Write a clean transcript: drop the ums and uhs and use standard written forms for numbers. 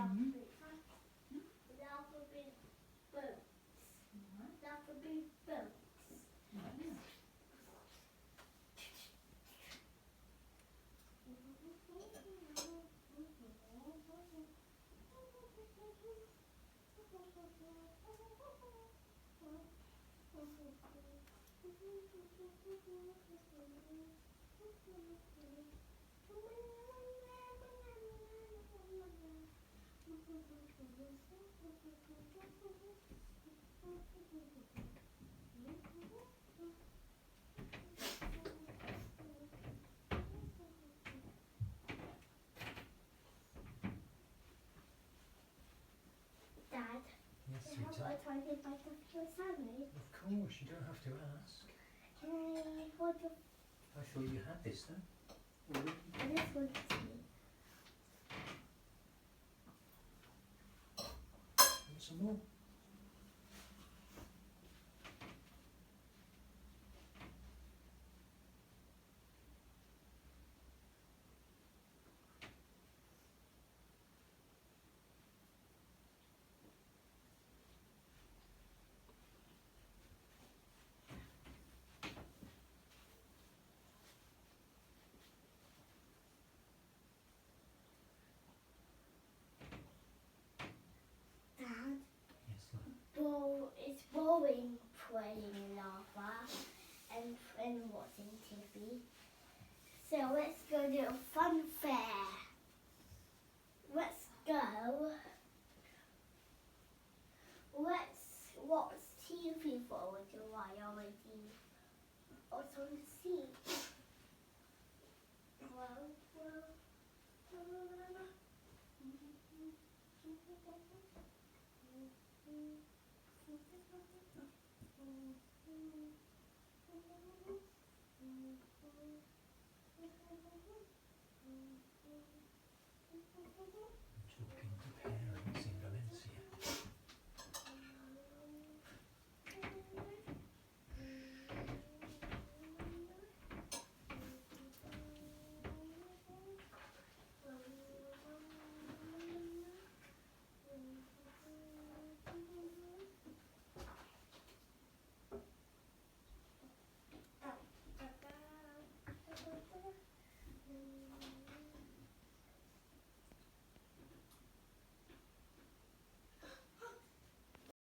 Alphabet boats. Alphabet boats. Dad, Yes, can I have sweetheart. a tiny bite of your sandwich? Of course, you don't have to ask. Can I hold your... I thought you had this then. Already. I just want to see. Want some more? Dad, Yes, love. it's boring playing lava and watching TV. So let's go to a fun fair. Let's go. Let's watch TV for a little while already. What's on the scene?